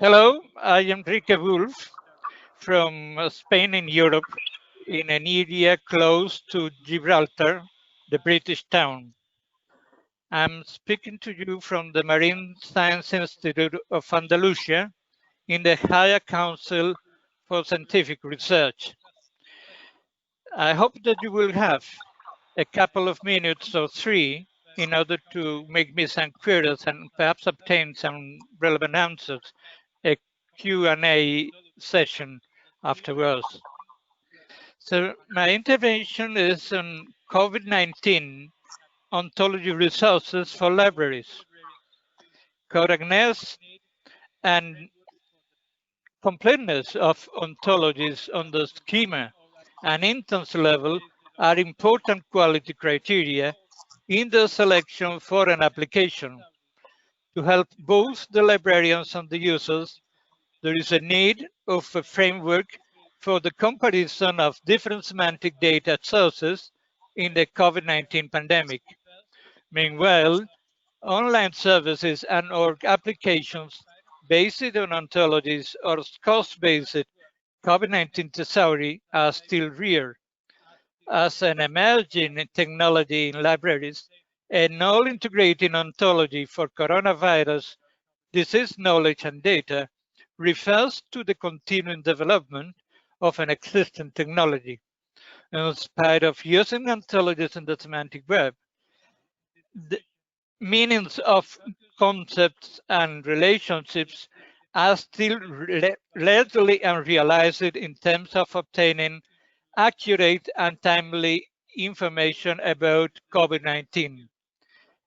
Hello, I am Enrique Wulff from Spain in Europe, in an area close to Gibraltar, the British town. I'm speaking to you from the Marine Science Institute of Andalusia in the Higher Council for Scientific Research. I hope that you will have a couple of minutes or three in order to make me some queries and perhaps obtain some relevant answers, a Q&A session afterwards. So my intervention is on COVID-19 ontology resources for libraries. Correctness and completeness of ontologies on the schema and instance level are important quality criteria in the selection for an application. To help both the librarians and the users, there is a need of a framework for the comparison of different semantic data sources in the COVID-19 pandemic. Meanwhile, online services and or applications based on ontologies or cost-based COVID-19 thesauri are still rare. As an emerging technology in libraries, a null integrating ontology for coronavirus disease knowledge and data refers to the continuing development of an existing technology. In spite of using ontologies in the semantic web, the meanings of concepts and relationships are still largely unrealized in terms of obtaining accurate and timely information about COVID-19.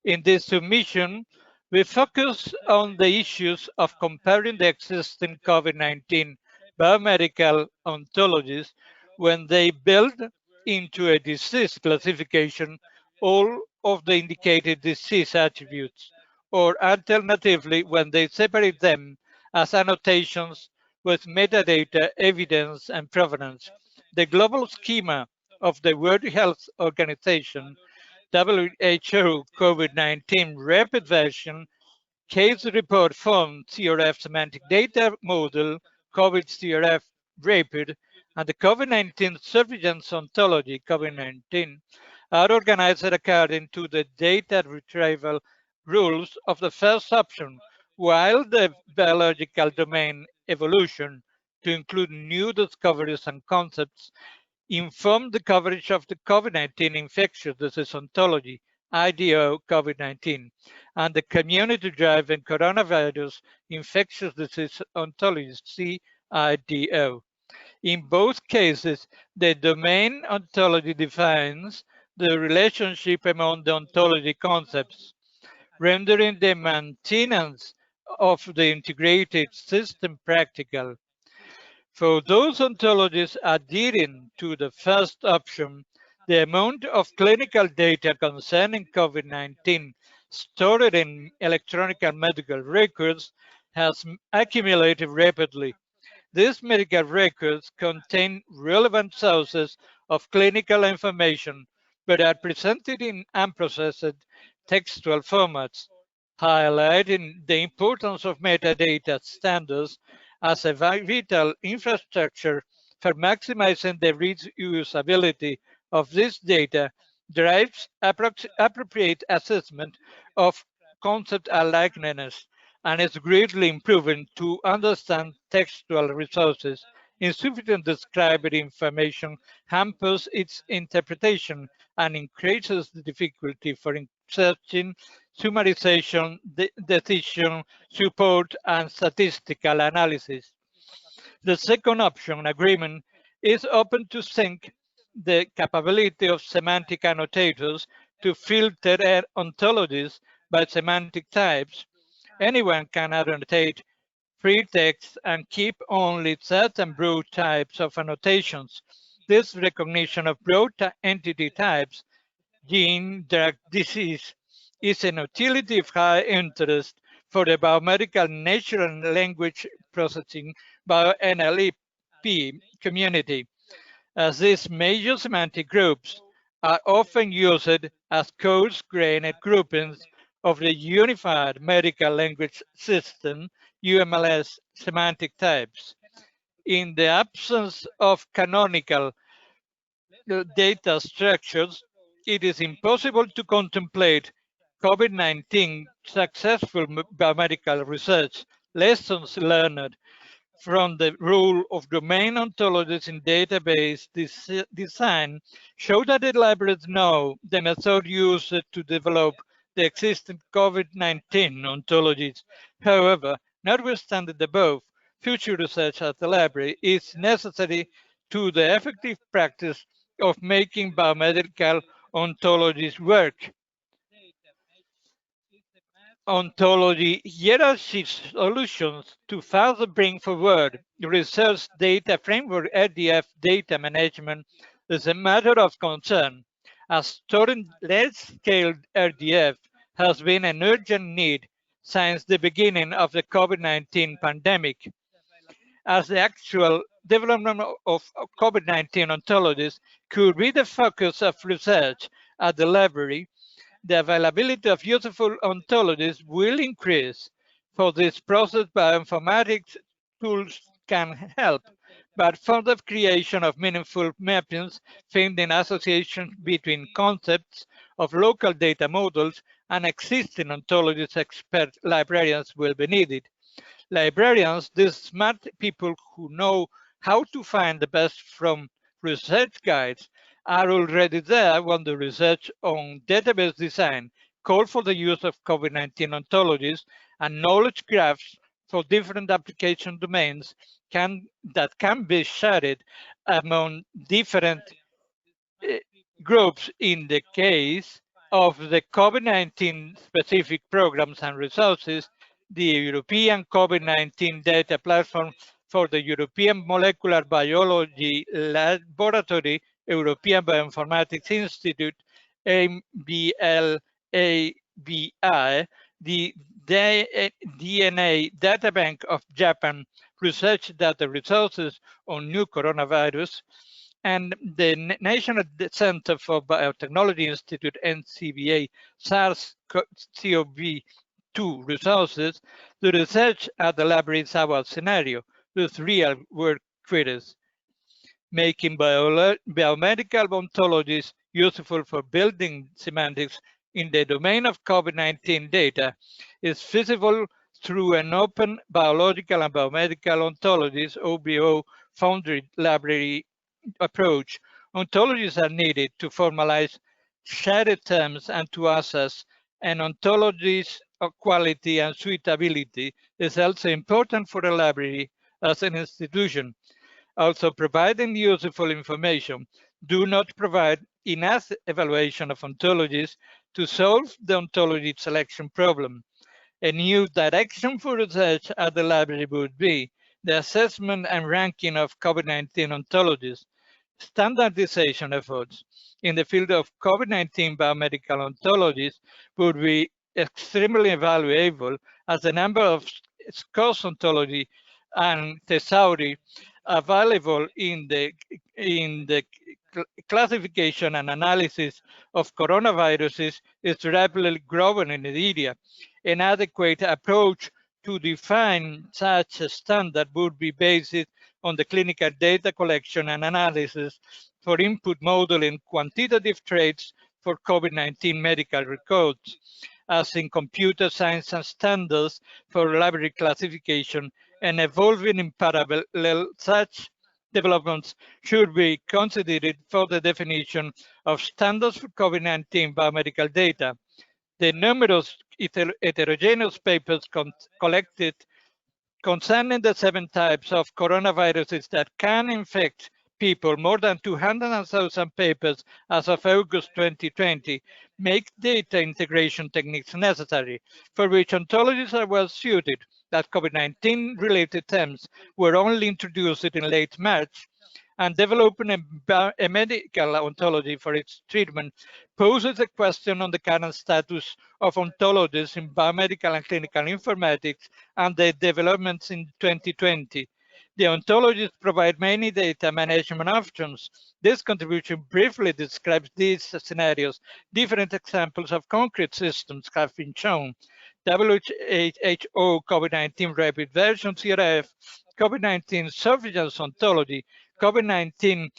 In this submission, we focus on the issues of comparing the existing COVID-19 biomedical ontologies when they build into a disease classification all of the indicated disease attributes, or alternatively, when they separate them as annotations with metadata, evidence, and provenance. The global schema of the World Health Organization WHO COVID-19 rapid version case report form CRF semantic data model COVID-CRF rapid and the COVID-19 surveillance ontology COVID-19 are organized according to the data retrieval rules of the first option, while the biological domain evolution to include new discoveries and concepts informed the coverage of the COVID-19 infectious disease ontology, IDO COVID-19, and the community-driven coronavirus infectious disease ontology, CIDO. In both cases, the domain ontology defines the relationship among the ontology concepts, rendering the maintenance of the integrated system practical. For those ontologies adhering to the first option, the amount of clinical data concerning COVID-19 stored in electronic and medical records has accumulated rapidly. These medical records contain relevant sources of clinical information, but are presented in unprocessed textual formats, highlighting the importance of metadata standards as a vital infrastructure for maximizing the reusability of this data drives appropriate assessment of concept alignedness and is greatly improving to understand textual resources. Insufficient described information hampers its interpretation and increases the difficulty for searching, summarization, decision support, and statistical analysis. The second option, agreement, is open to sync the capability of semantic annotators to filter ontologies by semantic types. Anyone can annotate free text and keep only certain broad types of annotations. This recognition of broad entity types, gene, drug, disease, is an utility of high interest for the biomedical natural language processing by NLP community, as these major semantic groups are often used as coarse-grained groupings of the unified medical language system UMLS semantic types. In the absence of canonical data structures, it is impossible to contemplate COVID-19 successful biomedical research. Lessons learned from the role of domain ontologies in database design show that the libraries know the method used to develop the existing COVID-19 ontologies. However, notwithstanding the above, future research at the library is necessary to the effective practice of making biomedical ontologies work. Ontology hierarchy solutions to further bring forward research data framework RDF data management is a matter of concern, as storing large-scale RDF has been an urgent need since the beginning of the COVID-19 pandemic. As the actual development of COVID-19 ontologies could be the focus of research at the library, the availability of useful ontologies will increase. For this process, bioinformatics tools can help, but further creation of meaningful mappings, finding associations between concepts of local data models and existing ontologies expert librarians will be needed. Librarians, these smart people who know how to find the best from research guides, are already there when the research on database design called for the use of COVID-19 ontologies and knowledge graphs for different application domains that can be shared among different groups. In the case of the COVID-19 specific programs and resources, the European COVID-19 data platform for the European Molecular Biology Laboratory, European Bioinformatics Institute, MBLABI, the DNA Databank of Japan research data resources on new coronavirus, and the National Center for Biotechnology Institute, NCBA, SARS-CoV-2 resources, the research at the library is our scenario with real work critics, making biomedical ontologies useful for building semantics in the domain of COVID-19 data is feasible through an open biological and biomedical ontologies OBO foundry library approach. Ontologies are needed to formalize shared terms and to assess an ontology's quality and suitability is also important for the library as an institution. Also, providing useful information do not provide enough evaluation of ontologies to solve the ontology selection problem. A new direction for research at the library would be the assessment and ranking of COVID-19 ontologies. Standardization efforts in the field of COVID-19 biomedical ontologies would be extremely valuable, as the number of scarce ontology and thesauri available in the classification and analysis of coronaviruses is rapidly growing in the area. An adequate approach to define such a standard would be based on the clinical data collection and analysis for input modeling quantitative traits for COVID-19 medical records, as in computer science and standards for library classification, and evolving in parallel. Such developments should be considered for the definition of standards for COVID-19 biomedical data. The numerous heterogeneous papers collected concerning the 7 types of coronaviruses that can infect people, more than 200,000 papers as of August 2020, make data integration techniques necessary, for which ontologies are well suited. That COVID-19 related terms were only introduced in late March, and developing a medical ontology for its treatment poses a question on the current status of ontologies in biomedical and clinical informatics and the developments in 2020. The ontologies provide many data management options. This contribution briefly describes these scenarios. Different examples of concrete systems have been shown. WHO COVID-19 rapid version CRF, COVID-19 surveillance ontology, COVID-19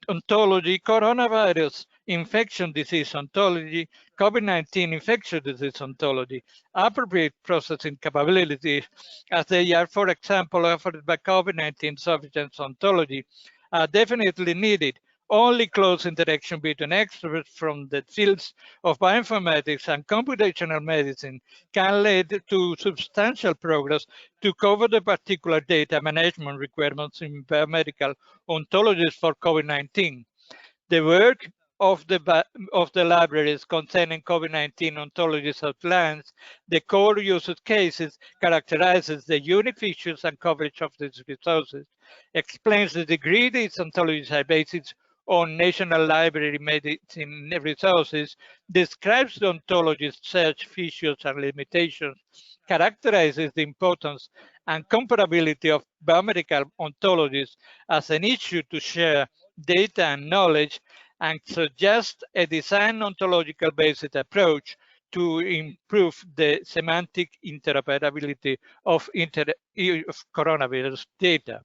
ontology, coronavirus infection disease ontology, COVID-19 infectious disease ontology, appropriate processing capabilities, as they are, for example, offered by COVID-19 surveillance ontology, are definitely needed. Only close interaction between experts from the fields of bioinformatics and computational medicine can lead to substantial progress to cover the particular data management requirements in biomedical ontologies for COVID-19. The work of the libraries concerning COVID-19 ontologies outlines the core use cases, characterizes the unique features and coverage of these resources, explains the degree these ontologies are based on National Library medicine resources, describes the ontology's search features and limitations, characterizes the importance and comparability of biomedical ontologies as an issue to share data and knowledge, and suggest a design ontological based approach to improve the semantic interoperability of coronavirus data.